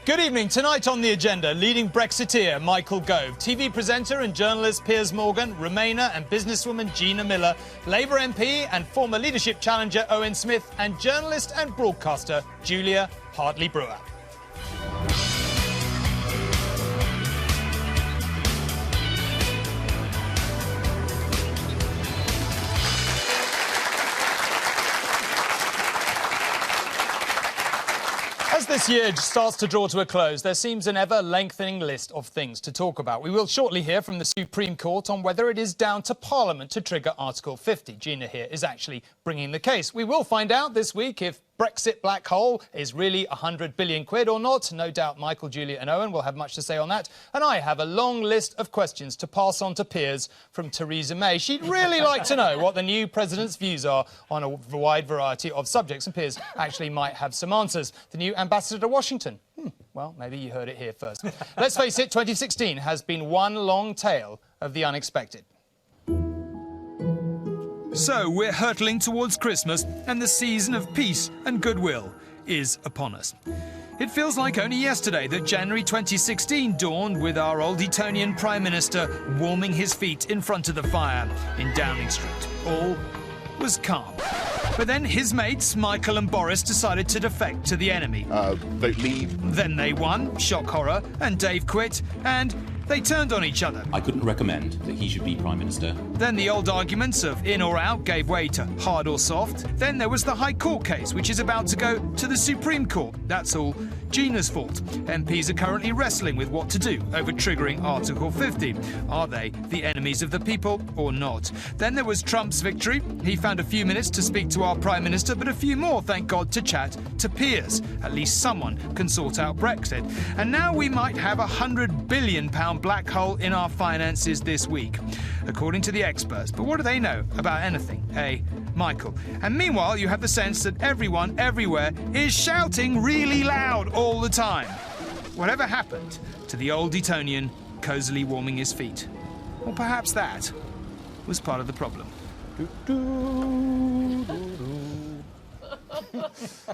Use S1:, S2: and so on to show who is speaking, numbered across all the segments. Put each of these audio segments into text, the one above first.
S1: Good evening. Tonight on the agenda, leading Brexiteer Michael Gove, TV presenter and journalist Piers, Remainer and businesswoman Gina Miller, Labour MP and former leadership challenger Owen Smith, and journalist and broadcaster Julia Hartley-Brewer. As this year starts to draw to a close, there seems an ever-lengthening list of things to talk about. We will shortly hear from the Supreme Court on whether it is down to Parliament to trigger Article 50. Gina here is actually bringing the case. We will find out this week if Brexit black hole is really 100 billion quid or not. No doubt Michael, Julia and Owen will have much to say on that. And I have a long list of questions to pass on to Piers from Theresa May. She'd really like to know what the new president's views are on a wide variety of subjects. And Piers actually might have some answers. The new ambassador to Washington. Well, maybe you heard it here first. Let's face it, 2016 has been one long tale of the unexpected. So we're hurtling towards Christmas, and the season of peace and goodwill is upon us. It feels like only yesterday that January 2016 dawned with our old Etonian Prime Minister warming his feet in front of the fire in Downing Street. All was calm. But then his mates, Michael and Boris, decided to defect to the enemy.
S2: Vote leave.
S1: Then they won, shock horror, and Dave quit, and they turned on each other.
S3: I couldn't recommend that he should be Prime Minister.
S1: Then the old arguments of in or out gave way to hard or soft. Then there was the High Court case, which is about to go to the Supreme Court. That's all Gina's fault. MPs are currently wrestling with what to do over triggering Article 50. Are they the enemies of the people or not? Then there was Trump's victory. He found a few minutes to speak to our Prime Minister, but a few more, thank God, to chat to Piers. At least someone can sort out Brexit. And now we might have £100 billion black hole in our finances this week, according to the experts. But what do they know about anything? Hey, Michael. And meanwhile, you have the sense that everyone, everywhere, is shouting really loud all the time. Whatever happened to the old Etonian cosily warming his feet? Or perhaps that was part of the problem.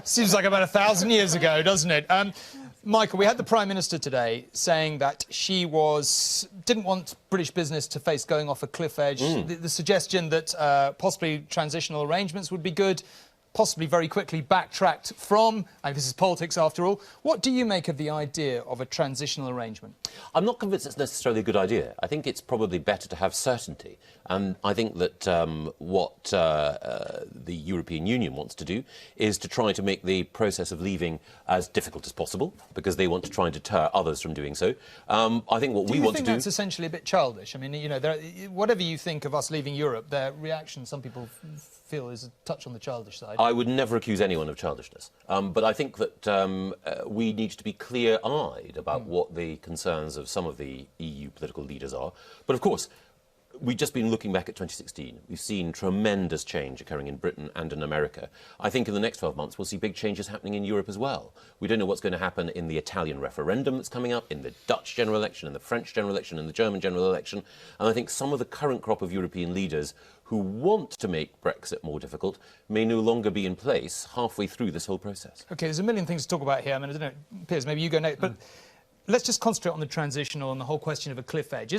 S1: Seems like about 1,000 years ago, doesn't it? Michael, we had the Prime Minister today saying that she didn't want British business to face going off a cliff edge. The suggestion that possibly transitional arrangements would be good, possibly very quickly backtracked from, and this is politics after all. What do you make of the idea of a transitional arrangement?
S4: I'm not convinced it's necessarily a good idea. I think it's probably better to have certainty. And I think that what the European Union wants to do is to try to make the process of leaving as difficult as possible, because they want to try and deter others from doing so. I think what we want to do...
S1: Do you think that's essentially a bit childish? I mean, you know, whatever you think of us leaving Europe, their reaction, some people feel, is a touch on the childish side.
S4: I would never accuse anyone of childishness. But I think that we need to be clear-eyed about what the concerns of some of the EU political leaders are. But, of course, we've just been looking back at 2016. We've seen tremendous change occurring in Britain and in America. I think in the next 12 months we'll see big changes happening in Europe as well. We don't know what's going to happen in the Italian referendum that's coming up, in the Dutch general election, in the French general election, in the German general election. And I think some of the current crop of European leaders who want to make Brexit more difficult may no longer be in place halfway through this whole process. OK, there's a million things to talk about here. I mean, I don't know, Piers, maybe you go next, but let's just concentrate on the transitional and the whole question of a cliff edge.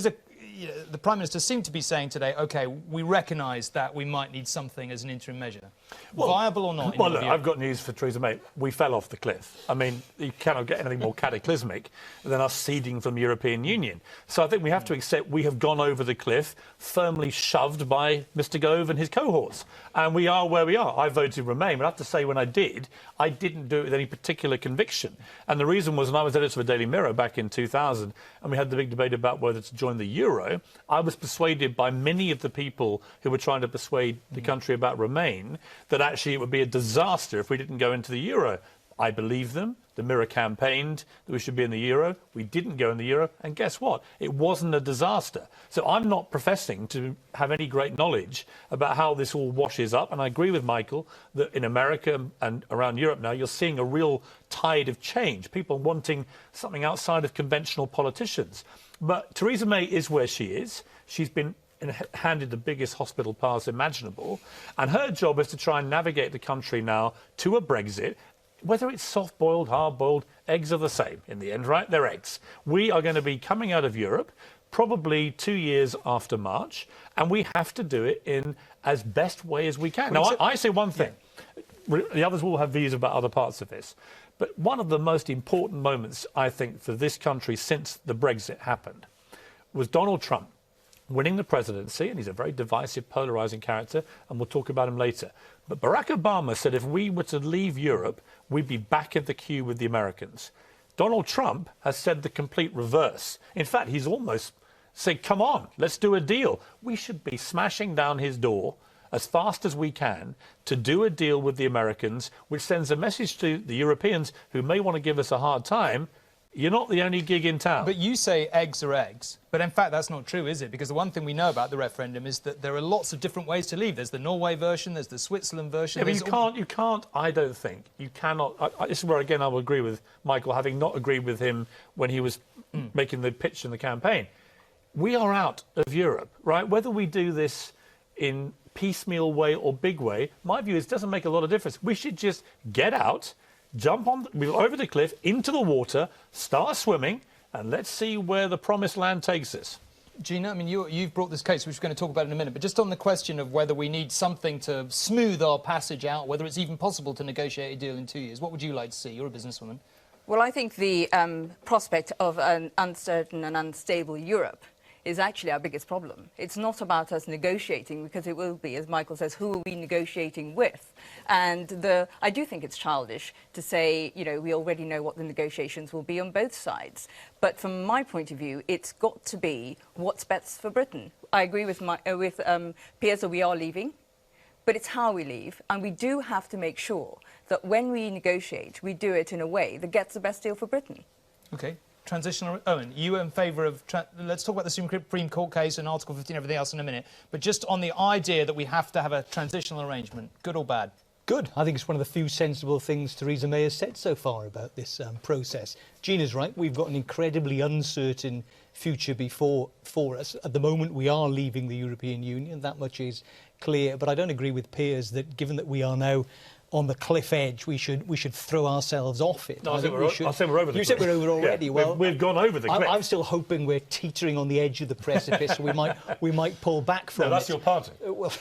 S4: The Prime Minister seemed to be saying today, OK, we recognise that we might need something as an interim measure. Well, viable or not?
S5: Well, look, I've got news for Theresa May. We fell off the cliff. I mean, you cannot get anything more cataclysmic than us ceding from the European Union. So I think we have to accept we have gone over the cliff, firmly shoved by Mr Gove and his cohorts. And we are where we are. I voted Remain, but I have to say when I didn't do it with any particular conviction. And the reason was when I was editor of the Daily Mirror back in 2000, and we had the big debate about whether to join the Euro, I was persuaded by many of the people who were trying to persuade the country about Remain that actually it would be a disaster if we didn't go into the Euro. I believe them. The Mirror campaigned that we should be in the Euro. We didn't go in the Euro. And guess what? It wasn't a disaster. So I'm not professing to have any great knowledge about how this all washes up. And I agree with Michael that in America and around Europe now, you're seeing a real tide of change, people wanting something outside of conventional politicians. But Theresa May is where she is. She's been handed the biggest hospital pass imaginable. And her job is to try and navigate the country now to a Brexit, whether it's soft-boiled, hard-boiled, eggs are the same in the end, right? They're eggs. We are going to be coming out of Europe probably 2 years after March, and we have to do it in as best way as we can. Now, I say one thing. Yeah. The others will have views about other parts of this. But one of the most important moments, I think, for this country since the Brexit happened was Donald Trump winning the presidency, and he's a very divisive, polarising character, and we'll talk about him later. But Barack Obama said if we were to leave Europe, we'd be back in the queue with the Americans. Donald Trump has said the complete reverse. In fact, he's almost said, come on, let's do a deal. We should be smashing down his door as fast as we can to do a deal with the Americans, which sends a message to the Europeans who may want to give us a hard time. You're not the only gig in town.
S1: But you say eggs are eggs. But in fact, that's not true, is it? Because the one thing we know about the referendum is that there are lots of different ways to leave. There's the Norway version, there's the Switzerland version.
S5: Yeah, but you can't, I don't think, you cannot. This is where, again, I will agree with Michael, having not agreed with him when he was making the pitch in the campaign. We are out of Europe, right? Whether we do this in piecemeal way or big way, my view is it doesn't make a lot of difference. We should just get out, jump on over the cliff, into the water, start swimming, and let's see where the promised land takes us.
S1: Gina, I mean, you've brought this case, which we're going to talk about in a minute, but just on the question of whether we need something to smooth our passage out, whether it's even possible to negotiate a deal in 2 years, what would you like to see? You're a businesswoman.
S2: Well, I think the prospect of an uncertain and unstable Europe is actually our biggest problem. It's not about us negotiating, because it will be, as Michael says, who are we negotiating with? And I do think it's childish to say, you know, we already know what the negotiations will be on both sides. But from my point of view, it's got to be what's best for Britain. I agree with Piers that we are leaving, but it's how we leave. And we do have to make sure that when we negotiate, we do it in a way that gets the best deal for Britain.
S1: OK. Transitional, Owen, you in favour of... let's talk about the Supreme Court case and Article 15 and everything else in a minute. But just on the idea that we have to have a transitional arrangement, good or bad?
S6: Good. I think it's one of the few sensible things Theresa May has said so far about this process. Gina's right. We've got an incredibly uncertain future for us. At the moment, we are leaving the European Union. That much is clear. But I don't agree with Piers that given that we are now on the cliff edge, we should throw ourselves off it.
S5: No, I think we're over the cliff.
S6: You said we're over already.
S5: Yeah,
S6: well,
S5: we've gone over the cliff.
S6: I'm still hoping we're teetering on the edge of the precipice. We might pull back from it.
S5: No, that's your party.
S6: Well,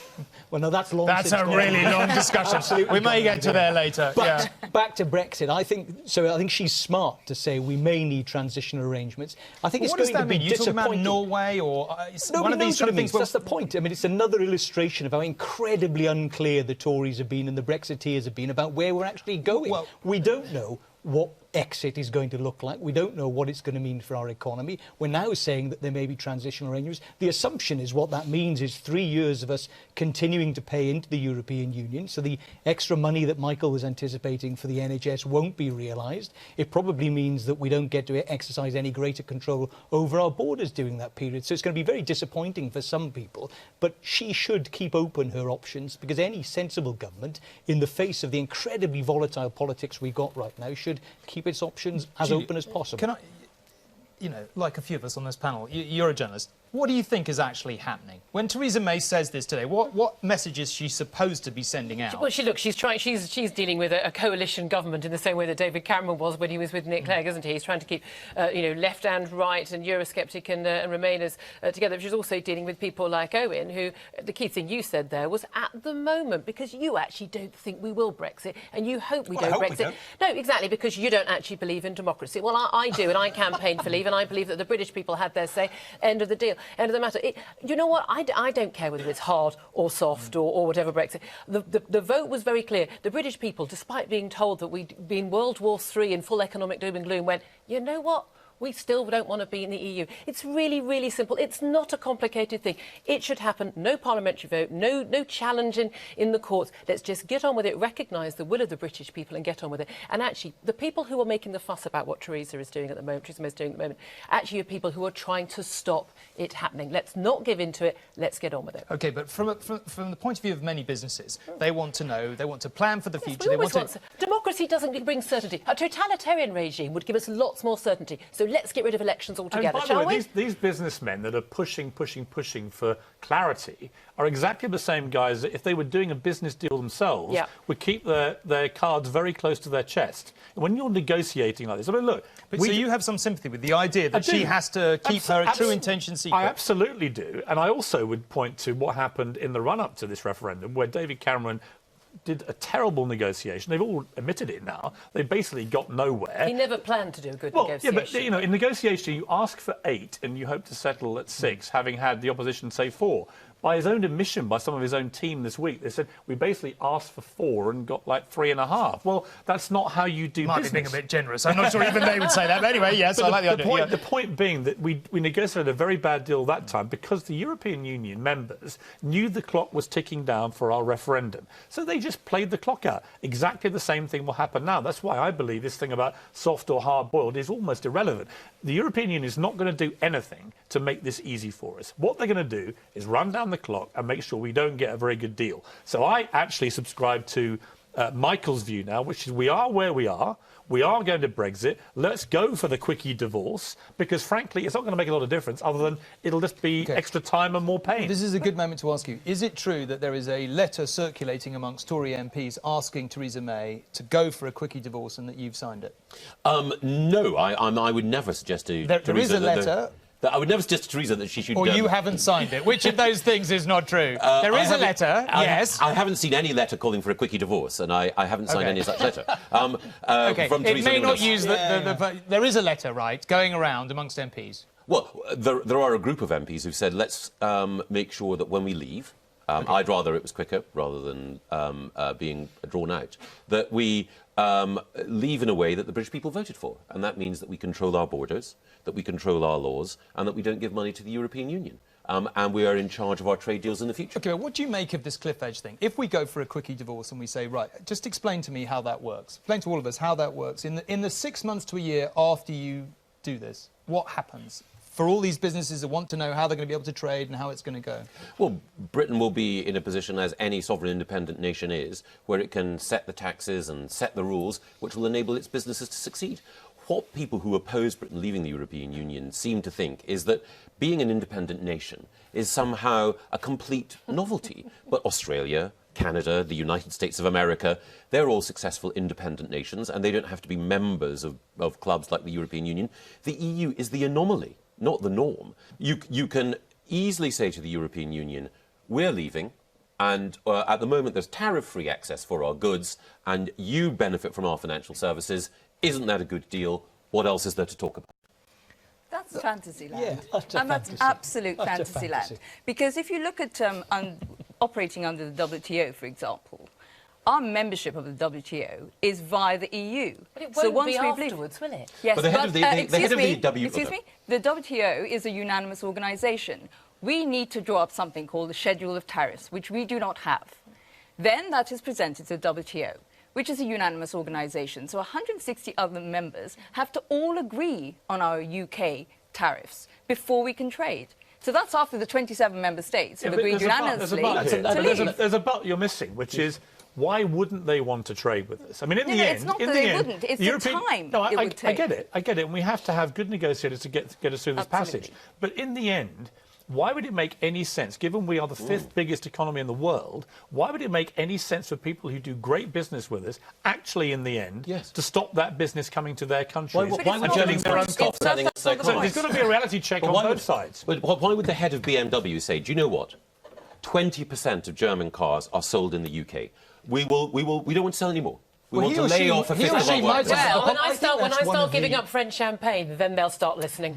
S6: no, that's long.
S1: That's a really long discussion.
S6: Absolutely,
S1: we may get to there later.
S6: But back to Brexit. I think she's smart to say we may need transitional arrangements. I think it's going to be disappointing. You talking about
S1: Norway or one of these
S6: kind of
S1: things?
S6: That's the point. I mean, it's another illustration of how incredibly unclear the Tories have been and the Brexiteers have been about where we're actually going. Well, we don't know what exit is going to look like. We don't know what it's going to mean for our economy. We're now saying that there may be transitional arrangements. The assumption is what that means is 3 years of us continuing to pay into the European Union. So the extra money that Michael was anticipating for the NHS won't be realised. It probably means that we don't get to exercise any greater control over our borders during that period. So it's going to be very disappointing for some people. But she should keep open her options, because any sensible government, in the face of the incredibly volatile politics we've got right now, should keep its options as open as possible.
S1: Can I, you know, like a few of us on this panel, you're a journalist. What do you think is actually happening? When Theresa May says this today, what message is she supposed to be sending out?
S7: Well, she's dealing with a coalition government in the same way that David Cameron was when he was with Nick Clegg, isn't he? He's trying to keep, left and right and Eurosceptic and Remainers together. She's also dealing with people like Owen, who, the key thing you said there was at the moment, because you actually don't think we will Brexit and you hope we don't Brexit. No, exactly, because you don't actually believe in democracy. Well, I do, and I campaigned for leave, and I believe that the British people had their say. End of the deal. End of the matter. You know what? I don't care whether it's hard or soft or whatever Brexit. The vote was very clear. The British people, despite being told that we'd be in World War III in full economic doom and gloom, went, you know what? We still don't want to be in the EU. It's really, really simple. It's not a complicated thing. It should happen. No parliamentary vote, no challenge in the courts. Let's just get on with it, recognise the will of the British people and get on with it. And actually, the people who are making the fuss about what Theresa is doing at the moment, actually are people who are trying to stop it happening. Let's not give in to it. Let's get on with it.
S1: OK, but from the point of view of many businesses, they want to know, they want to plan for the future.
S7: Democracy doesn't bring certainty. A totalitarian regime would give us lots more certainty. So let's get rid of elections altogether,
S5: by the
S7: shall
S5: way,
S7: we?
S5: these businessmen that are pushing for clarity are exactly the same guys that, if they were doing a business deal themselves, would keep their cards very close to their chest. When you're negotiating like this, I mean, look...
S8: So you have some sympathy with the idea that she has to keep her true intention secret?
S5: I absolutely do. And I also would point to what happened in the run-up to this referendum, where David Cameron did a terrible negotiation. They've all admitted it now. They basically got nowhere.
S7: He never planned to do a good negotiation.
S5: Yeah, but, you know, in negotiation, you ask for 8 and you hope to settle at 6, having had the opposition say 4. By his own admission, by some of his own team this week, they said, we basically asked for 4 and got like 3.5. Well, that's not how you do business.
S8: Might be being a bit generous. I'm not sure even they would say that. But anyway, yes, I like the idea.
S5: The point being that we negotiated a very bad deal that time because the European Union members knew the clock was ticking down for our referendum. So they just played the clock out. Exactly the same thing will happen now. That's why I believe this thing about soft or hard-boiled is almost irrelevant. The European Union is not going to do anything to make this easy for us. What they're going to do is run down the clock and make sure we don't get a very good deal. So I actually subscribe to Michael's view now, which is we are where we are. We are going to Brexit. Let's go for the quickie divorce, because, frankly, it's not going to make a lot of difference other than it'll just be extra time and more pain.
S8: This is a good moment to ask you, is it true that there is a letter circulating amongst Tory MPs asking Theresa May to go for a quickie divorce and that you've signed it?
S4: No, I would never suggest to
S8: There is a letter...
S4: I would never suggest to Theresa that she should...
S8: Or you haven't signed it. Which of those things is not true? There is a letter, yes.
S4: I haven't seen any letter calling for a quickie divorce, and I haven't signed any such letter. From
S8: it
S4: Theresa
S8: may not
S4: May.
S8: use there is a letter, right, going around amongst MPs.
S4: Well, there are a group of MPs who've said, let's make sure that when we leave, I'd rather it was quicker rather than being drawn out, that we leave in a way that the British people voted for. And that means that we control our borders, that we control our laws, and that we don't give money to the European Union. And we are in charge of our trade deals in the future.
S8: OK, well, what do you make of this cliff edge thing? If we go for a quickie divorce and we say, right, just explain to me how that works. Explain to all of us how that works. In the 6 months to a year after you do this, what happens? For all these businesses that want to know how they're going to be able to trade and how it's going to go?
S4: Well, Britain will be in a position, as any sovereign independent nation is, where it can set the taxes and set the rules which will enable its businesses to succeed. What people who oppose Britain leaving the European Union seem to think is that being an independent nation is somehow a complete novelty. But Australia, Canada, the United States of America, they're all successful independent nations, and they don't have to be members of clubs like the European Union. The EU is the anomaly, not the norm. You can easily say to the European Union, we're leaving, and at the moment there's tariff-free access for our goods, and you benefit from our financial services. Isn't that a good deal? What else is there to talk about?
S2: That's fantasy land.
S6: Yeah,
S2: and that's absolute fantasy land. Because if you look at operating under the WTO, for example, our membership of the WTO is via the EU.
S7: But it won't be afterwards, will it?
S2: Yes,
S4: but the head of
S2: the WTO is a unanimous organisation. We need to draw up something called the Schedule of Tariffs, which we do not have. Then that is presented to the WTO, which is a unanimous organisation. So 160 other members have to all agree on our UK tariffs before we can trade. So that's after the 27 member states have agreed unanimously to leave.
S5: There's a but you're missing, which is, why wouldn't they want to trade with us? I mean, in the end...
S2: it's not that they wouldn't, it's the time it would take.
S5: I get it, and we have to have good negotiators to get us through this passage. But in the end, why would it make any sense, given we are the 5th biggest economy in the world, why would it make any sense for people who do great business with us, actually, in the end, to stop that business coming to their countries?
S4: Why would German
S5: their own
S4: stop selling us their cars?
S5: There's got to be a reality check on both sides.
S4: But why would the head of BMW say, do you know what? 20% of German cars are sold in the UK. We don't want to sell any more. We want to lay off a fifth of our workers.
S7: Well, when I start giving up French champagne, then they'll start listening.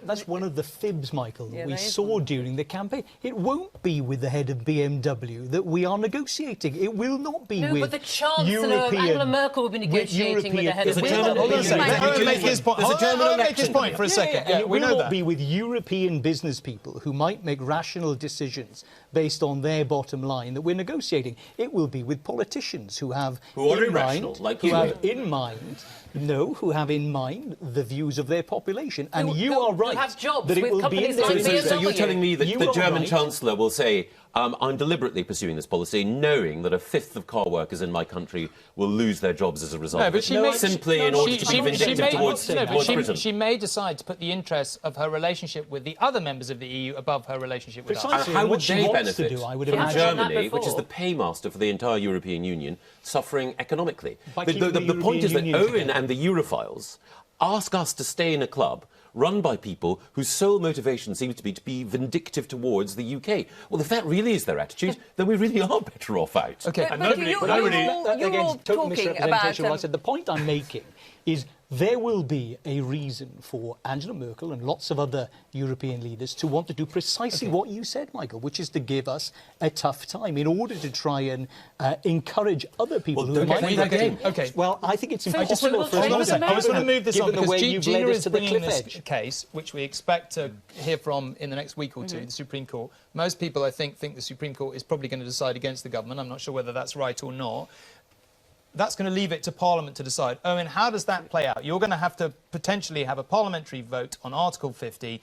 S6: That's one of the fibs, Michael, that we saw during the campaign. It won't be with the head of BMW that we are negotiating. It will not be with
S7: but the Chancellor, Angela Merkel, will be negotiating with the head of
S8: BMW. Make his point for a second.
S6: It will not be with European business people who might make rational decisions based on their bottom line that we're negotiating. It will be with politicians who have in mind the views of their population. And you are right
S7: have jobs
S6: that it
S7: with
S6: will be
S7: companies like BMW.
S4: So you're telling me that the German Chancellor will say, I'm deliberately pursuing this policy, knowing that a fifth of car workers in my country will lose their jobs as a result of it. Simply in order to be vindictive towards Britain.
S8: She may decide to put the interests of her relationship with the other members of the EU above her relationship with us.
S6: Precisely.
S4: How would
S6: What she
S4: they
S6: wants
S4: benefit
S6: to do, I would
S4: from
S6: imagine.
S4: Germany, which is the paymaster for the entire European Union, suffering economically?
S6: By
S4: The
S6: keeping the
S4: point is that
S6: European
S4: Owen
S6: Union
S4: and the Europhiles ask us to stay in a club run by people whose sole motivation seems to be vindictive towards the UK. Well, if that really is their attitude, then we really are better off out.
S8: Okay.
S2: But you're all
S6: total
S2: talking
S6: misrepresentation
S2: about...
S6: of what I said. The point I'm making is there will be a reason for Angela Merkel and lots of other European leaders to want to do precisely what you said, Michael, which is to give us a tough time in order to try and encourage other people who might be
S4: game.
S8: Okay.
S6: Well, I think it's
S8: I
S6: impossible for us
S8: just want to move this on
S6: given the way you've
S8: Gina
S6: led us
S8: is
S6: to the
S8: bringing
S6: cliff
S8: this
S6: edge.
S8: case, which we expect to hear from in the next week or two, the Supreme Court. Most people, I think the Supreme Court is probably going to decide against the government. I'm not sure whether that's right or not. That's going to leave it to Parliament to decide. Owen, how does that play out? You're going to have to potentially have a parliamentary vote on Article 50.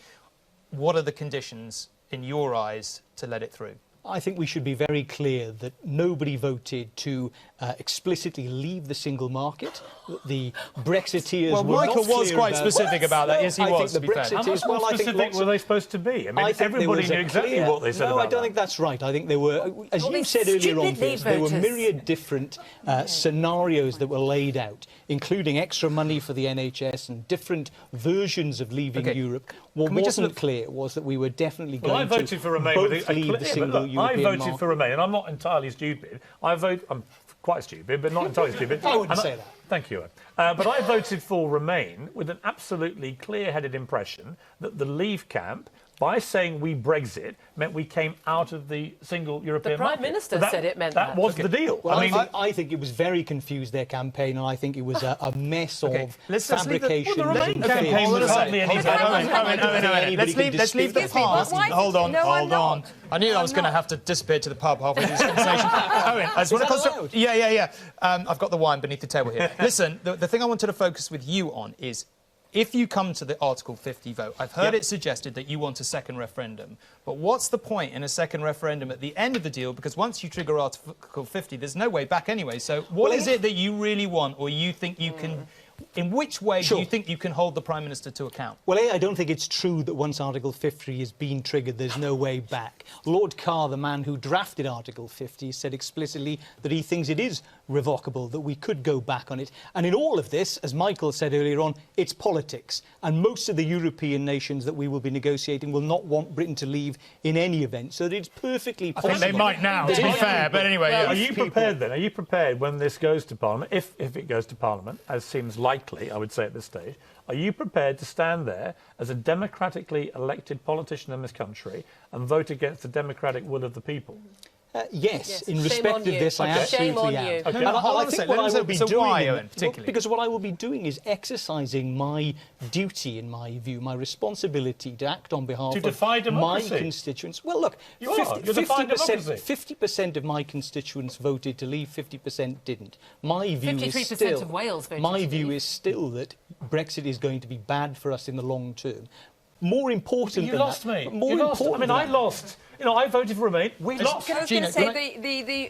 S8: What are the conditions, in your eyes, to let it through?
S6: I think we should be very clear that nobody voted to explicitly leave the single market. The Brexiteers
S8: Well,
S6: were
S8: Michael
S6: not
S8: was
S6: clear
S8: quite
S6: about-
S8: specific about that. Yes, he
S6: I
S8: was,
S6: think
S8: to
S6: the
S8: be fair.
S6: Brexiteers,
S5: How much specific were they supposed to be? I mean,
S6: I think
S5: everybody knew exactly what they said
S6: No,
S5: about
S6: I don't
S5: that.
S6: think that's right. I think there were, as you
S2: these
S6: said earlier on,
S2: stupid
S6: Piers,
S2: leave
S6: there were
S2: voters.
S6: myriad different scenarios that were laid out, including extra money for the NHS and different versions of leaving
S8: Okay.
S6: Europe. What
S8: Can we just
S6: wasn't
S8: look-
S6: clear was that we were definitely
S5: Well, I
S6: going to
S5: voted for Remain
S6: both
S5: with a
S6: leave
S5: clear,
S6: the
S5: but
S6: single
S5: look,
S6: European
S5: I voted
S6: market.
S5: for Remain, and I'm not entirely stupid. I'm quite stupid, but not entirely stupid.
S6: I wouldn't
S5: And
S6: say that.
S5: Thank you, Owen. But I voted for Remain with an absolutely clear-headed impression that the Leave camp, by saying we Brexit, meant we came out of the single European
S7: Prime
S5: market.
S7: Minister
S5: So
S7: said it meant
S5: that.
S7: that.
S5: Was the deal.
S6: Well,
S5: I mean,
S6: I think it was very confused, their campaign, and I think it was a mess
S8: Okay,
S6: of
S8: let's leave the-
S6: fabrication.
S5: well, the Remain
S6: and
S5: campaign
S6: fears.
S5: was hardly any
S8: Owen,
S5: better.
S8: Owen. Let's leave the
S2: Excuse me,
S8: past.
S2: but why-
S8: Hold on,
S2: No, I'm
S8: hold on.
S2: not.
S8: I knew I was
S2: I'm
S8: going to
S2: not.
S8: have to disappear to the pub halfway through this conversation. Owen, I just want to
S6: that allowed?
S8: Yeah. I've got the wine beneath the table here. Listen, the thing I wanted to focus with you on is, if you come to the Article 50 vote, I've heard it suggested that you want a second referendum. But what's the point in a second referendum at the end of the deal? Because once you trigger Article 50, there's no way back anyway. So what is it that you really want, or you think you can... In which way do you think you can hold the Prime Minister to account?
S6: Well, I don't think it's true that once Article 50 has been triggered, there's no way back. Lord Carr, the man who drafted Article 50, said explicitly that he thinks it is revocable, that we could go back on it. And in all of this, as Michael said earlier on, it's politics. And most of the European nations that we will be negotiating will not want Britain to leave in any event. So that it's perfectly possible.
S8: I think they might now, to be fair. But anyway,
S5: Are you prepared then? Are you prepared when this goes to Parliament, if it goes to Parliament, as seems likely, I would say at this stage, are you prepared to stand there as a democratically elected politician in this country and vote against the democratic will of the people?
S6: Yes, in
S7: Shame
S6: respect
S7: on
S6: of
S7: you.
S6: this, I
S7: Okay. Shame
S6: absolutely
S7: on
S6: am.
S7: you.
S6: And
S8: No, hold on
S6: I
S8: a
S6: think
S8: sec.
S6: what
S8: Let
S6: I
S8: me
S6: will
S8: say-
S6: be
S8: so
S6: doing,
S8: why,
S6: in-
S8: Owen, particularly?
S6: because what I will be doing is exercising my duty, in my view, my responsibility to act on behalf
S5: To defy
S6: of my
S5: democracy.
S6: constituents. Well, look,
S5: You are. You're defying democracy.
S6: 50% of my constituents voted to leave, 50% didn't. My view is
S7: 53%
S6: still,
S7: of Wales voted
S6: my
S7: to
S6: view
S7: leave.
S6: is still that Brexit is going to be bad for us in the long term. More important
S5: You
S6: than
S5: lost
S6: that,
S5: me.
S6: but more
S5: You lost. I
S6: important
S5: mean,
S6: than
S5: I
S6: that-
S5: lost. You know, I voted for Remain. We lost.
S2: I was
S8: Gina,
S2: going to
S8: can
S2: say,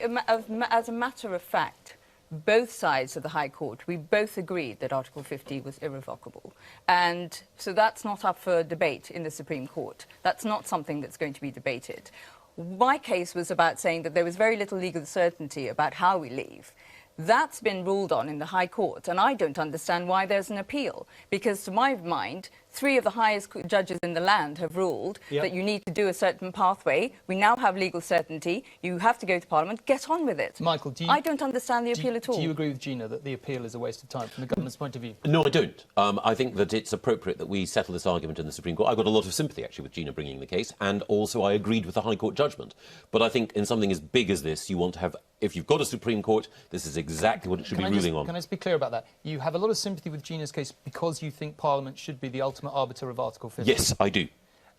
S2: as a matter of fact, both sides of the High Court, we both agreed that Article 50 was irrevocable. And so that's not up for debate in the Supreme Court. That's not something that's going to be debated. My case was about saying that there was very little legal certainty about how we leave. That's been ruled on in the High Court, and I don't understand why there's an appeal. Because to my mind, 3 of the highest judges in the land have ruled that you need to do a certain pathway. We now have legal certainty. You have to go to Parliament. Get on with it.
S8: Michael,
S2: I don't understand the appeal at all.
S8: Do you agree with Gina that the appeal is a waste of time from the government's point of view?
S4: No, I don't. I think that it's appropriate that we settle this argument in the Supreme Court. I've got a lot of sympathy, actually, with Gina bringing the case, and also I agreed with the High Court judgment. But I think in something as big as this, you want to have... If you've got a Supreme Court, this is exactly what it should be ruling on.
S8: Can I just be clear about that? You have a lot of sympathy with Gina's case because you think Parliament should be the ultimate arbiter of Article 50.
S4: Yes, I do.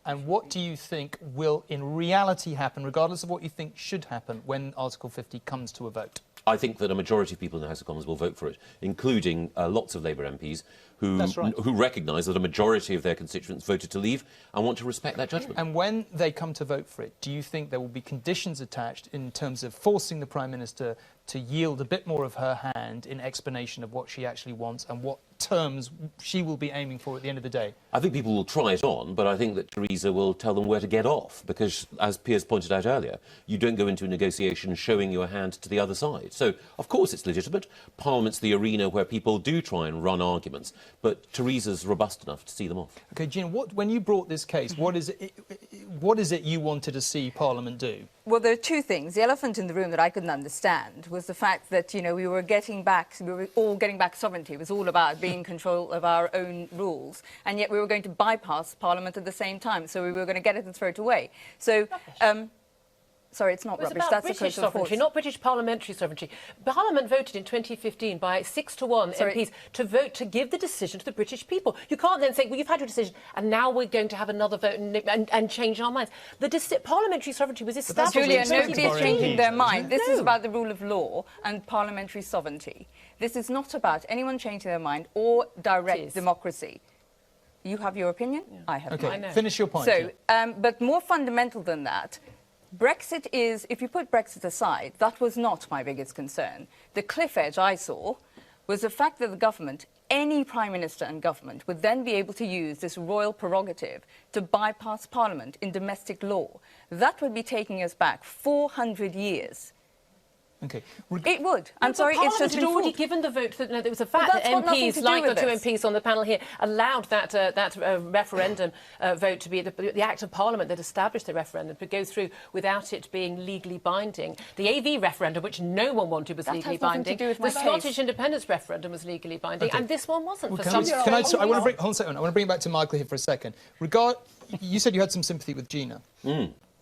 S8: And what do you think will, in reality, happen, regardless of what you think should happen, when Article 50 comes to a vote?
S4: I think that a majority of people in the House of Commons will vote for it, including lots of Labour MPs who
S6: That's right.
S4: who recognise that a majority of their constituents voted to leave and want to respect that judgment.
S8: And when they come to vote for it, do you think there will be conditions attached in terms of forcing the Prime Minister to yield a bit more of her hand in explanation of what she actually wants and what terms she will be aiming for at the end of the day?
S4: I think people will try it on, but I think that Theresa will tell them where to get off, because, as Piers pointed out earlier, you don't go into a negotiation showing your hand to the other side. So, of course, it's legitimate. Parliament's the arena where people do try and run arguments, but Theresa's robust enough to see them off.
S8: OK, Gina, when you brought this case, what is it you wanted to see Parliament do?
S2: Well, there are two things. The elephant in the room that I couldn't understand was the fact that, we were all getting back sovereignty. It was all about being in control of our own rules, and yet we were going to bypass Parliament at the same time. So we were going to get it and throw it away. So, sorry, it's not
S7: It was
S2: rubbish.
S7: about
S2: That's
S7: British
S2: the
S7: sovereignty, not British parliamentary sovereignty. Parliament voted in 2015 by 6-1 MPs to vote to give the decision to the British people. You can't then say, well, you've had your decision, and now we're going to have another vote and change our minds. Parliamentary sovereignty was established.
S2: Julia, nobody is changing their mind. This
S7: No.
S2: is about the rule of law and parliamentary sovereignty. This is not about anyone changing their mind or direct democracy. You have your opinion, I have mine.
S8: OK, finish your point.
S2: So, but more fundamental than that, Brexit is, if you put Brexit aside, that was not my biggest concern. The cliff edge I saw was the fact that the government, any Prime Minister and government, would then be able to use this royal prerogative to bypass Parliament in domestic law. That would be taking us back 400 years.
S8: OK.
S2: It would. I'm sorry, it's just
S7: had already given the vote. That, there was a fact that
S2: that's got nothing
S7: MPs,
S2: to do
S7: like the
S2: with
S7: two
S2: this.
S7: MPs on the panel here, allowed that referendum vote to be the Act of Parliament that established the referendum to go through without it being legally binding. The AV referendum, which no one wanted, was legally binding.
S2: The
S7: Scottish independence referendum was legally binding, and this one wasn't.
S8: I want to bring. Hold on a second. I want to bring it back to Michael here for a second. You said you had some sympathy with Gina.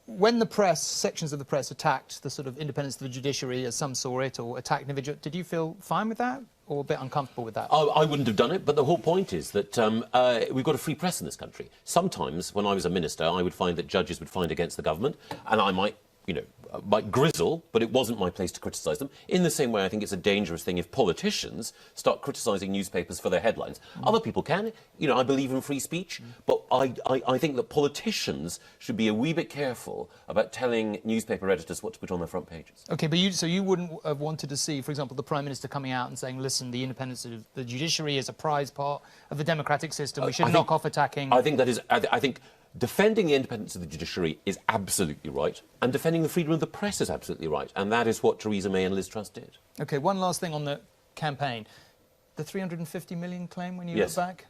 S8: When the press, sections of the press, attacked the sort of independence of the judiciary, as some saw it, or attacked individual, did you feel fine with that, or a bit uncomfortable with that?
S4: I wouldn't have done it, but the whole point is that we've got a free press in this country. Sometimes, when I was a minister, I would find that judges would find against the government, and I might grizzle, but it wasn't my place to criticise them. In the same way, I think it's a dangerous thing if politicians start criticising newspapers for their headlines. Other people can. I believe in free speech, but I think that politicians should be a wee bit careful about telling newspaper editors what to put on their front pages.
S8: OK, but you wouldn't have wanted to see, for example, the Prime Minister coming out and saying, listen, the independence of the judiciary is a prized part of the democratic system. We should knock off attacking...
S4: I think that is... I think defending the independence of the judiciary is absolutely right, and defending the freedom of the press is absolutely right, and that is what Theresa May and Liz Truss did.
S8: OK, one last thing on the campaign. The 350 million claim when you look back,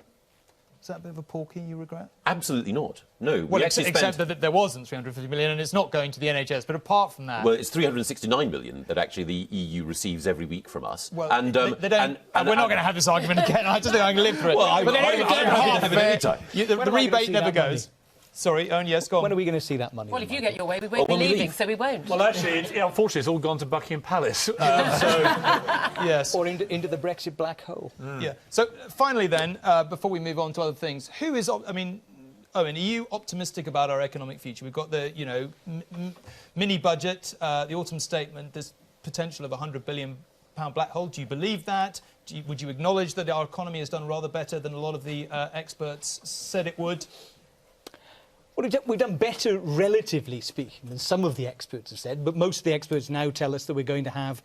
S8: is that a bit of a porky you regret?
S4: Absolutely not. No.
S8: Well, except that there wasn't 350 million and it's not going to the NHS, but apart from that...
S4: Well, it's 369 million that actually the EU receives every week from us.
S8: Well, and we're not going to have this argument again. I just think I can live through it.
S4: Well,
S8: but
S4: I'm happy to have it anytime.
S8: The rebate never goes. Sorry, Owen, yes, go on.
S6: When are we going to see that money?
S7: Well, if you get your way, we won't be leaving, so we won't.
S5: Well, actually, unfortunately, it's all gone to Buckingham Palace.
S8: Yes.
S6: Or into the Brexit black hole.
S8: Yeah. So, finally then, before we move on to other things, Owen, are you optimistic about our economic future? We've got the, mini budget, the autumn statement, there's potential of £100 billion black hole. Do you believe that? Would you acknowledge that our economy has done rather better than a lot of the experts said it would?
S6: Well, we've done better, relatively speaking, than some of the experts have said, but most of the experts now tell us that we're going to have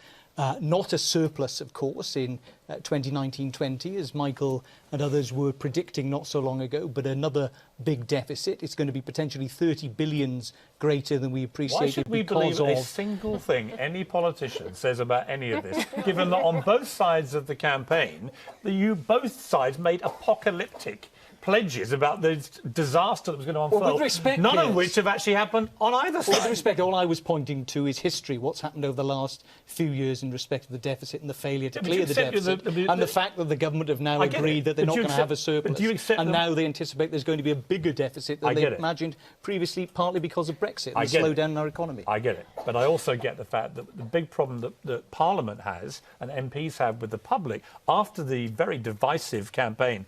S6: not a surplus, of course, in 2019-20, as Michael and others were predicting not so long ago, but another big deficit. It's going to be potentially 30 billions greater than we appreciated.
S5: Why should we believe a single thing any politician says about any of this, given that on both sides of the campaign, both sides made apocalyptic pledges about the disaster that was going to unfold,
S6: with respect,
S5: none of which have actually happened on either side.
S6: With respect, all I was pointing to is history, what's happened over the last few years in respect of the deficit and the failure to clear the deficit, and the fact that the government have now agreed that they're not going to have a surplus, and now they anticipate there's going to be a bigger deficit than they imagined previously, partly because of Brexit and the slowdown in our economy.
S5: I get it, but I also get the fact that the big problem that Parliament has and MPs have with the public after the very divisive campaign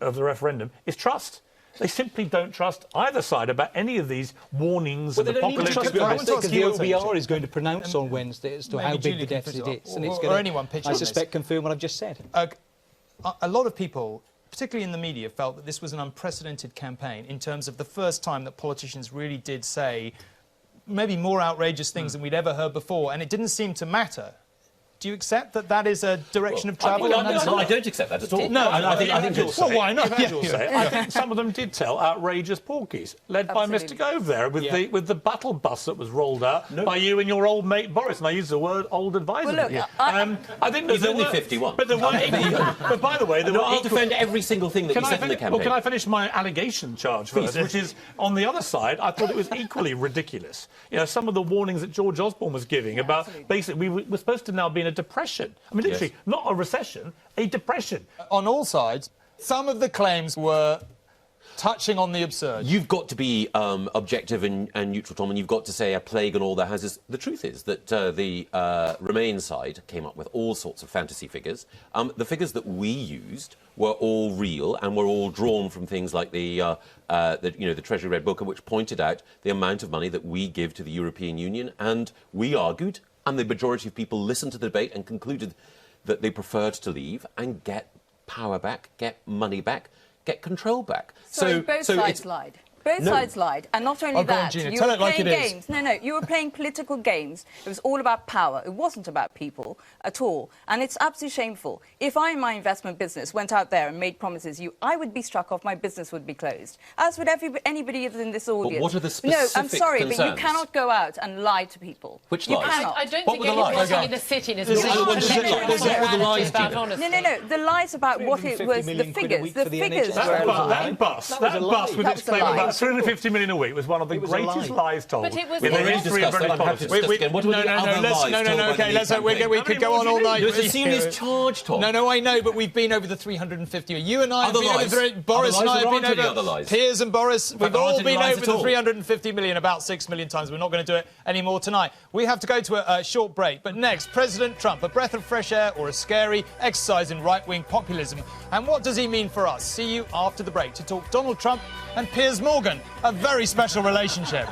S5: of the referendum is trust. They simply don't trust either side about any of these warnings and apocalyptic.
S6: Because the OBR is going to pronounce on Wednesday as to how big the deficit is, and it's going to, I suspect, confirm what I've just said.
S8: A lot of people, particularly in the media, felt that this was an unprecedented campaign in terms of the first time that politicians really did say maybe more outrageous things than we'd ever heard before, and it didn't seem to matter. Do you accept that that is a direction of travel?
S4: I don't accept that at all.
S8: No,
S4: I think it's...
S5: Well, why not? I think some of them did tell outrageous porkies, led by Mr. Gove there, with the battle bus that was rolled out by you and your old mate Boris. And I use the word old advisor.
S2: Well, look,
S4: I think he's only 51.
S5: But by the way,
S4: I'll defend every single thing that you said in the campaign.
S5: Well, can I finish my allegation charge first, which is, on the other side, I thought it was equally ridiculous. You know, some of the warnings that George Osborne was giving about, basically, we're supposed to now be in a depression. I mean, literally, not a recession, a depression.
S8: On all sides, some of the claims were touching on the absurd.
S4: You've got to be objective and neutral, Tom, and you've got to say a plague on all their houses. The truth is that the Remain side came up with all sorts of fantasy figures. The figures that we used were all real and were all drawn from things like the Treasury Red Book, which pointed out the amount of money that we give to the European Union, and we argued, and the majority of people listened to the debate and concluded that they preferred to leave and get power back, get money back, get control back.
S2: So both sides lied. Both sides lied. And not only that,
S8: Gina,
S2: you
S8: tell
S2: were
S8: it like
S2: playing
S8: it is.
S2: games. No, you were playing political games. It was all about power. It wasn't about people at all. And it's absolutely shameful. If I, in my investment business, went out there and made promises, I would be struck off, my business would be closed. As would anybody in this audience.
S4: But what are the specific
S2: No, I'm sorry,
S4: concerns?
S2: but you cannot go out and lie to people.
S4: Which
S2: you
S4: lies?
S2: Cannot.
S7: I don't
S4: What
S7: think
S4: were the lies?
S7: anybody in the sitting is
S4: There's the lies,
S7: about
S4: Gina.
S7: honesty.
S2: No. The lies about what it was, the figures. The figures were a lie.
S5: That bus with its claim of about 350 million a week was one of the greatest lies told
S7: But it was
S5: in the
S7: already
S5: history of British politics.
S8: We could go on all night.
S4: There's a serious charge, Tom.
S8: No, I know, but we've been over the 350. You and I have
S4: Other
S8: been
S4: lies.
S8: over Boris and I have
S4: Other
S8: been
S4: lies or aren't any other
S8: over
S4: lies?
S8: Piers and Boris. We've
S4: there
S8: all
S4: aren't any
S8: been
S4: lies
S8: over
S4: at
S8: the
S4: all.
S8: 350 million about 6 million times. We're not going to do it anymore tonight. We have to go to a short break. But next, President Trump, a breath of fresh air or a scary exercise in right-wing populism? And what does he mean for us? See you after the break to talk Donald Trump and Piers Morgan, a very special relationship.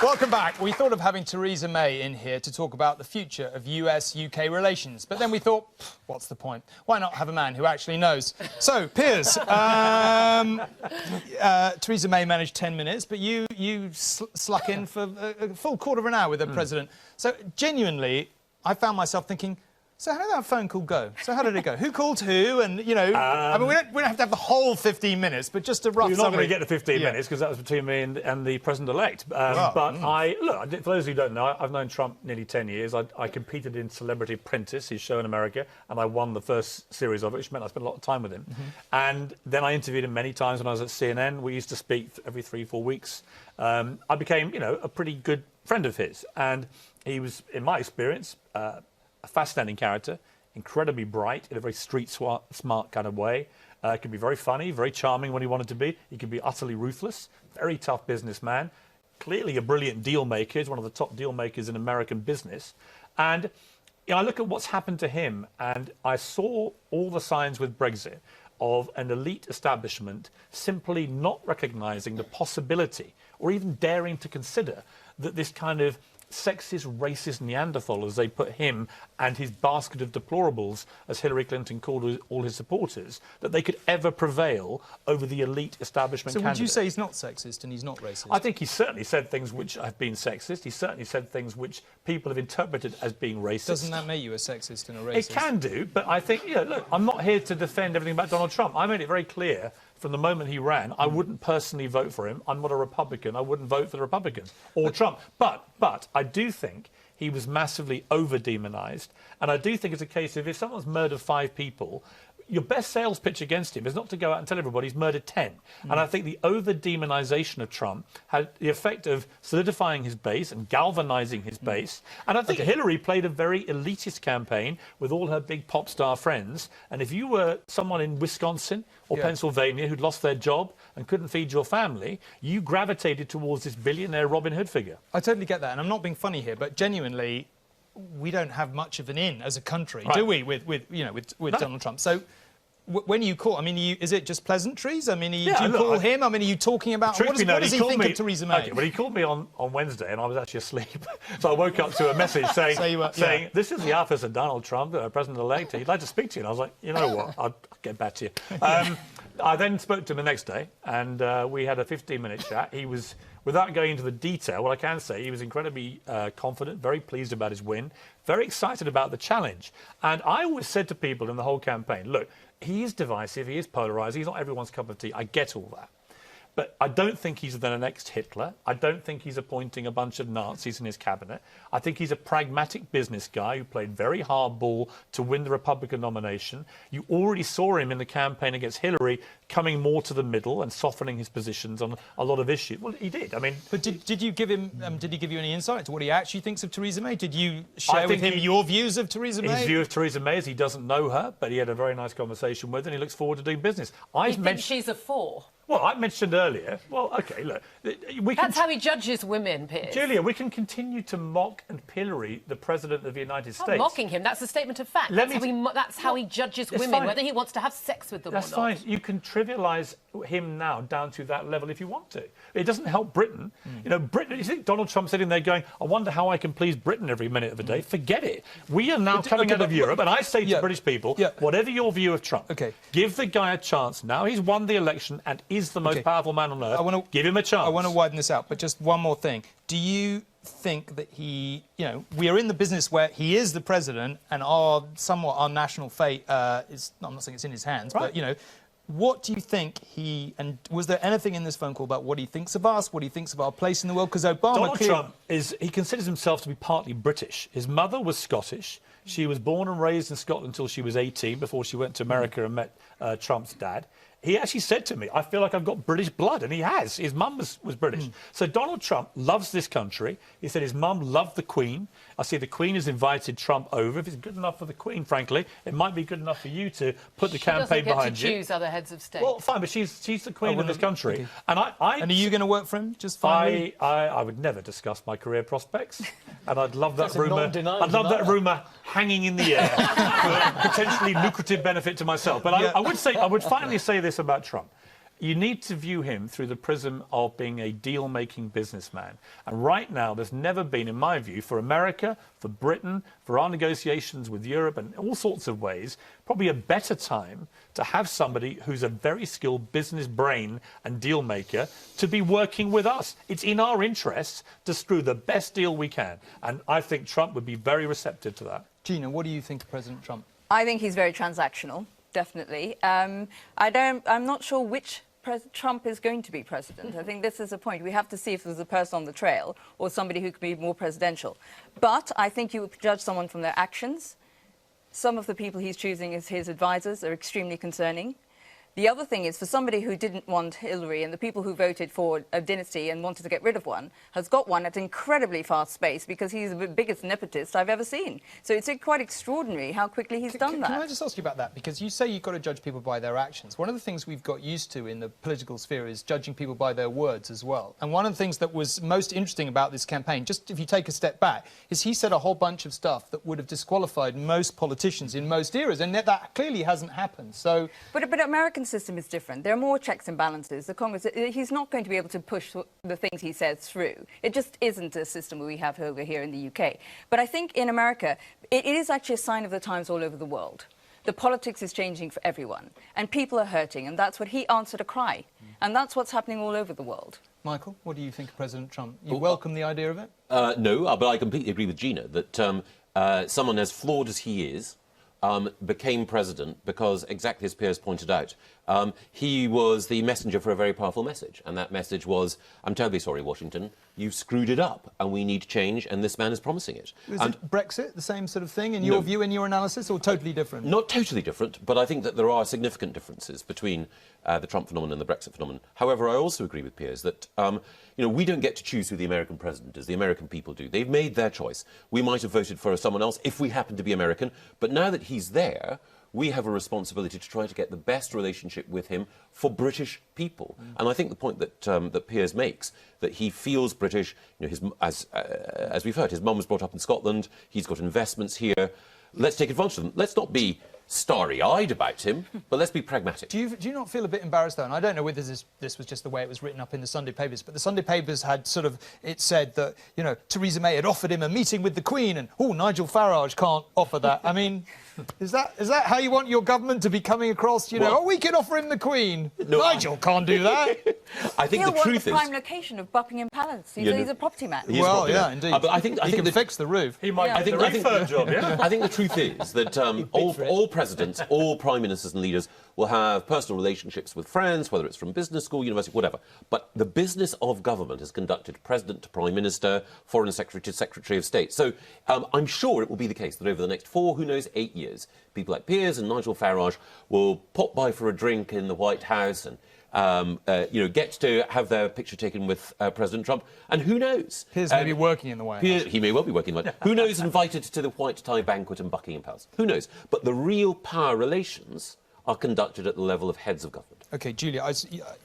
S8: Welcome back. We thought of having Theresa May in here to talk about the future of US-UK relations. But then we thought, what's the point? Why not have a man who actually knows? So, Piers, Theresa May managed 10 minutes, but you sluck in for a full quarter of an hour with the president. So, genuinely, I found myself thinking, so how did that phone call go? So how did it go? Who called who? And, you know, I mean, we don't have to have the whole 15 minutes, but just a rough
S5: You're not going
S8: summary.
S5: to get the 15 minutes because that was between me and the president-elect. But for those who don't know, I've known Trump nearly 10 years. I competed in Celebrity Apprentice, his show in America, and I won the first series of it, which meant I spent a lot of time with him. And then I interviewed him many times when I was at CNN. We used to speak every 3-4 weeks. I became, a pretty good friend of his. And he was, in my experience, a fascinating character, incredibly bright in a very street-smart kind of way. Could be very funny, very charming when he wanted to be. He could be utterly ruthless, very tough businessman, clearly a brilliant deal maker. He's one of the top deal makers in American business. And I look at what's happened to him, and I saw all the signs with Brexit of an elite establishment simply not recognising the possibility, or even daring to consider, that this kind of sexist, racist Neanderthal, as they put him and his basket of deplorables, as Hillary Clinton called all his supporters, that they could ever prevail over the elite establishment
S8: So
S5: candidate.
S8: would you say he's not sexist and he's not racist?
S5: I think he certainly said things which have been sexist. He certainly said things which people have interpreted as being racist.
S8: Doesn't that make you a sexist and a racist?
S5: It can do, but I think, look, I'm not here to defend everything about Donald Trump. I made it very clear from the moment he ran, I wouldn't personally vote for him. I'm not a Republican. I wouldn't vote for the Republicans or Trump. But I do think he was massively over-demonised. And I do think it's a case of if someone's murdered 5 people, your best sales pitch against him is not to go out and tell everybody he's murdered 10. And I think the over-demonisation of Trump had the effect of solidifying his base and galvanising his base. And I think Hillary played a very elitist campaign with all her big pop star friends. And if you were someone in Wisconsin or Pennsylvania who'd lost their job and couldn't feed your family, you gravitated towards this billionaire Robin Hood figure.
S8: I totally get that, and I'm not being funny here, but genuinely, we don't have much of an in as a country, do we, with Donald Trump? So when you call, I mean, is it just pleasantries? I mean, do you
S5: look,
S8: call him? I mean, are you talking about what does he think of Theresa May?
S5: Okay, well, he called me on Wednesday, and I was actually asleep. So I woke up to a message saying, "This is the office of Donald Trump, President-elect. He'd like to speak to you." And I was like, "You know what? I'll get back to you." I then spoke to him the next day, and we had a 15-minute chat. He was, without going into the detail, what I can say, he was incredibly confident, very pleased about his win, very excited about the challenge. And I always said to people in the whole campaign, look, he is divisive, he is polarised, he's not everyone's cup of tea. I get all that. But I don't think he's the next Hitler. I don't think he's appointing a bunch of Nazis in his cabinet. I think he's a pragmatic business guy who played very hardball to win the Republican nomination. You already saw him in the campaign against Hillary coming more to the middle and softening his positions on a lot of issues. Well, he did. I mean,
S8: but did you give him? Did he give you any insight to what he actually thinks of Theresa May? Did you share with him your views of Theresa May?
S5: His view of Theresa May is he doesn't know her, but he had a very nice conversation with her, and he looks forward to doing business.
S7: You think she's a 4?
S5: Well, I mentioned earlier. Well, OK, look,
S7: that's how he judges women, Piers.
S5: Julia, we can continue to mock and pillory the President of the United States.
S7: I'm mocking him. That's a statement of fact. That's how he judges women,
S5: fine.
S7: whether he wants to have sex with them
S5: That's
S7: or not.
S5: That's fine. You can trivialise him now down to that level if you want to. It doesn't help Britain. You know, Britain. You think Donald Trump sitting there going, "I wonder how I can please Britain every minute of the day." Forget it. We are now coming out of Europe, and I say to British people, whatever your view of Trump, give the guy a chance. Now he's won the election and is the most powerful man on earth. Give him a chance.
S8: I want to widen this out, but just one more thing. Do you think that he, we are in the business where he is the president and our national fate is, I'm not saying it's in his hands, but, what do you think and was there anything in this phone call about what he thinks of us, what he thinks of our place in the world? Because Obama...
S5: Donald Trump he considers himself to be partly British. His mother was Scottish. She was born and raised in Scotland until she was 18 before she went to America and met Trump's dad. He actually said to me, I feel like I've got British blood, and he has. His mum was British. So Donald Trump loves this country. He said his mum loved the Queen. I see the Queen has invited Trump over. If it's good enough for the Queen, frankly, it might be good enough for you to put the campaign behind you.
S7: She doesn't get to choose other heads of state.
S5: Well, fine, but she's the Queen of this country.
S8: Okay.
S5: And
S8: are you going to work for him? Just finally?
S5: I would never discuss my career prospects, and I'd love that rumour. I'd love that rumour hanging in the air for potentially lucrative benefit to myself. But I would finally say this about Trump. You need to view him through the prism of being a deal-making businessman. And right now, there's never been, in my view, for America, for Britain, for our negotiations with Europe and all sorts of ways, probably a better time to have somebody who's a very skilled business brain and deal maker to be working with us. It's in our interests to screw the best deal we can. And I think Trump would be very receptive to that.
S8: Gina, what do you think of President Trump?
S2: I think he's very transactional, definitely. I'm not sure which Trump is going to be president. I think this is a point. We have to see if there's a person on the trail or somebody who could be more presidential. But I think you would judge someone from their actions. Some of the people he's choosing as his advisors are extremely concerning. The other thing is, for somebody who didn't want Hillary, and the people who voted for a dynasty and wanted to get rid of one, has got one at incredibly fast pace because he's the biggest nepotist I've ever seen. So it's quite extraordinary how quickly he's done that.
S8: Can I just ask you about that? Because you say you've got to judge people by their actions. One of the things we've got used to in the political sphere is judging people by their words as well. And one of the things that was most interesting about this campaign, just if you take a step back, is he said a whole bunch of stuff that would have disqualified most politicians in most eras, and that clearly hasn't happened. So,
S2: but American system is different. There are more checks and balances. The Congress, he's not going to be able to push the things he says through. It just isn't a system we have over here in the UK. But I think in America, it is actually a sign of the times all over the world. The politics is changing for everyone, and people are hurting, and that's what he answered a cry. And that's what's happening all over the world.
S8: Michael, what do you think of President Trump? You welcome the idea of it?
S4: No, but I completely agree with Gina that someone as flawed as he is became president because, exactly as Piers pointed out, he was the messenger for a very powerful message. And that message was, I'm terribly sorry, Washington, you've screwed it up and we need change, and this man is promising it.
S8: Is it Brexit, the same sort of thing, in your view, in your analysis, or totally different?
S4: Not totally different, but I think that there are significant differences between the Trump phenomenon and the Brexit phenomenon. However, I also agree with Piers that we don't get to choose who the American president is. The American people do. They've made their choice. We might have voted for someone else if we happen to be American, but now that he's there, we have a responsibility to try to get the best relationship with him for British people. And I think the point that Piers makes, that he feels British, as we've heard, his mum was brought up in Scotland, he's got investments here. Let's take advantage of them. Let's not be starry-eyed about him, but let's be pragmatic.
S8: Do you not feel a bit embarrassed, though? And I don't know whether this was just the way it was written up in the Sunday papers, but the Sunday papers had it said that, you know, Theresa May had offered him a meeting with the Queen, and, Nigel Farage can't offer that. I mean, is that how you want your government to be coming across? We can offer him the Queen. No, Nigel can't do that.
S4: I think the truth is...
S2: the prime location of Buckingham Palace. He's a property man.
S8: Well, yeah, indeed.
S4: But I think
S8: he can fix the roof.
S5: He might get the refurb job, yeah?
S4: I think the truth is that all presidents, all prime ministers and leaders will have personal relationships with friends, whether it's from business school, university, whatever. But the business of government is conducted president to prime minister, foreign secretary to secretary of state. So I'm sure it will be the case that over the next 4, who knows, 8 years, people like Piers and Nigel Farage will pop by for a drink in the White House and get to have their picture taken with President Trump. And who knows?
S8: Piers may be working in the White House.
S4: He may well be working in the White House. Who knows, invited to the white tie banquet in Buckingham Palace? Who knows? But the real power relations are conducted at the level of heads of government.
S8: OK, Julia,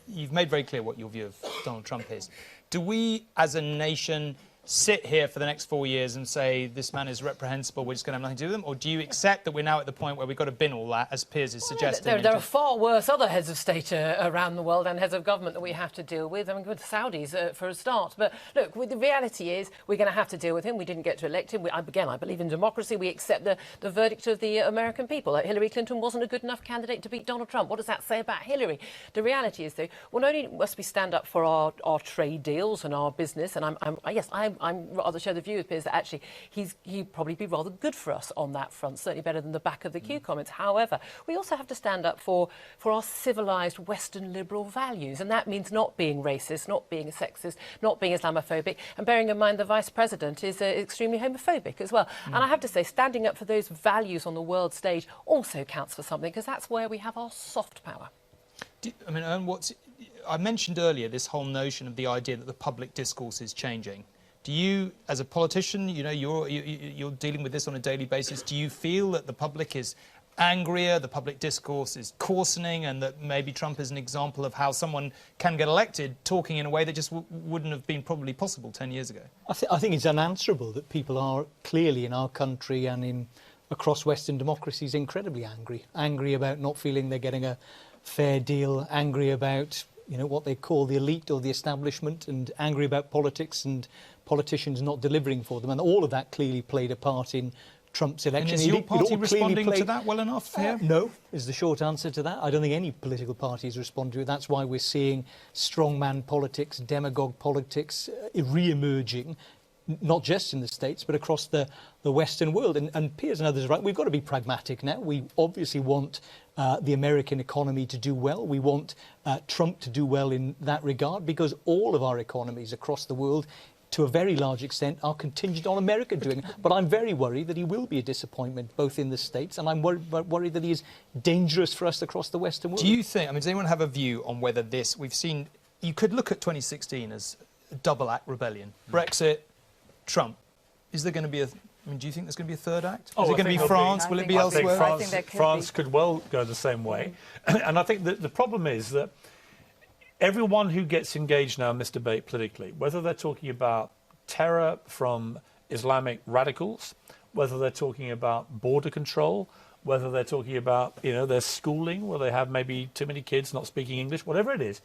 S8: you've made very clear what your view of Donald Trump is. Do we, as a nation, sit here for the next 4 years and say this man is reprehensible, we're just going to have nothing to do with him? Or do you accept that we're now at the point where we've got to bin all that, as Piers is suggesting?
S7: There are far worse other heads of state around the world and heads of government that we have to deal with. I mean, with the Saudis for a start. But look, the reality is we're going to have to deal with him. We didn't get to elect him. I believe in democracy. We accept the verdict of the American people. Hillary Clinton wasn't a good enough candidate to beat Donald Trump. What does that say about Hillary? The reality is, though, well, not only must we stand up for our trade deals and our business, and I'm rather share the view of Piers that actually he'd probably be rather good for us on that front, certainly better than the back of the queue comments. However, we also have to stand up for our civilised Western liberal values, and that means not being racist, not being sexist, not being Islamophobic, and bearing in mind the Vice President is extremely homophobic as well. And I have to say, standing up for those values on the world stage also counts for something, because that's where we have our soft power.
S8: Owen, I mentioned earlier this whole notion of the idea that the public discourse is changing. Do you, as a politician, you're dealing with this on a daily basis, do you feel that the public is angrier, the public discourse is coarsening, and that maybe Trump is an example of how someone can get elected talking in a way that just wouldn't have been probably possible 10 years ago?
S6: I think it's unanswerable that people are clearly in our country and across Western democracies incredibly angry about not feeling they're getting a fair deal, angry about what they call the elite or the establishment, and angry about politics and politicians not delivering for them. And all of that clearly played a part in Trump's election.
S8: And is your party responding to that well enough here?
S6: No, is the short answer to that. I don't think any political party has responded to it. That's why we're seeing strongman politics, demagogue politics re-emerging, not just in the States, but across the Western world. And Piers and others are right. We've got to be pragmatic now. We obviously want the American economy to do well. We want Trump to do well in that regard, because all of our economies across the world, to a very large extent, are contingent on America doing it. But I'm very worried that he will be a disappointment, both in the States, and I'm worried that he is dangerous for us across the Western world.
S8: Do you think, does anyone have a view on whether this, you could look at 2016 as a double-act rebellion. Brexit, Trump. Is there going to be do you think there's going to be a third act? Is it going to be France? Will it be elsewhere?
S2: I think
S5: France could well go the same way. And I think that the problem is that everyone who gets engaged now in this debate politically, whether they're talking about terror from Islamic radicals, whether they're talking about border control, whether they're talking about their schooling, where they have maybe too many kids not speaking English, whatever it is,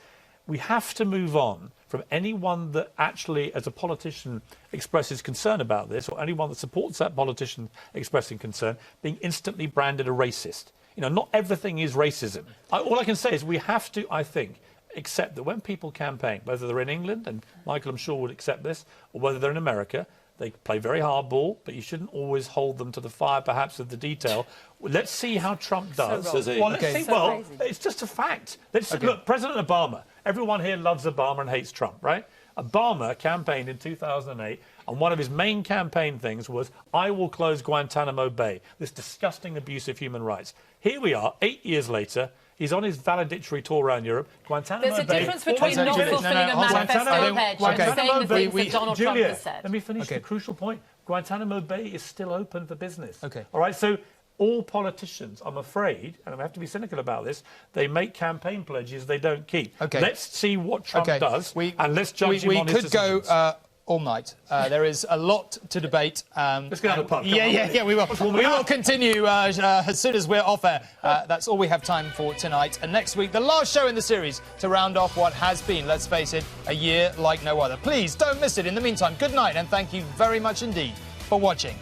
S5: we have to move on from anyone that actually, as a politician, expresses concern about this, or anyone that supports that politician expressing concern, being instantly branded a racist. Not everything is racism. All I can say is we have to, I think, accept that when people campaign, whether they're in England, and Michael, I'm sure, would accept this, or whether they're in America, they play very hardball, but you shouldn't always hold them to the fire, perhaps, of the detail. Let's see how Trump does. It's just a fact. Look, President Obama, everyone here loves Obama and hates Trump, right? Obama campaigned in 2008, and one of his main campaign things was, I will close Guantanamo Bay, this disgusting abuse of human rights. Here we are, 8 years later. He's on his valedictory tour around Europe. Guantanamo Bay...
S7: There's a difference between not fulfilling a manifesto pledge and saying the things that Donald Trump has said.
S5: Let me finish the crucial point. Guantanamo Bay is still open for business.
S8: Okay.
S5: All right, so all politicians, I'm afraid, and I have to be cynical about this, they make campaign pledges they don't keep.
S8: Okay.
S5: Let's see what Trump does, and let's judge him on his decisions.
S8: We could go all night. There is a lot to debate.
S5: Let's go to the pub.
S8: Yeah, we will. We will continue as soon as we're off air. That's all we have time for tonight. And next week, the last show in the series to round off what has been, let's face it, a year like no other. Please don't miss it. In the meantime, good night and thank you very much indeed for watching.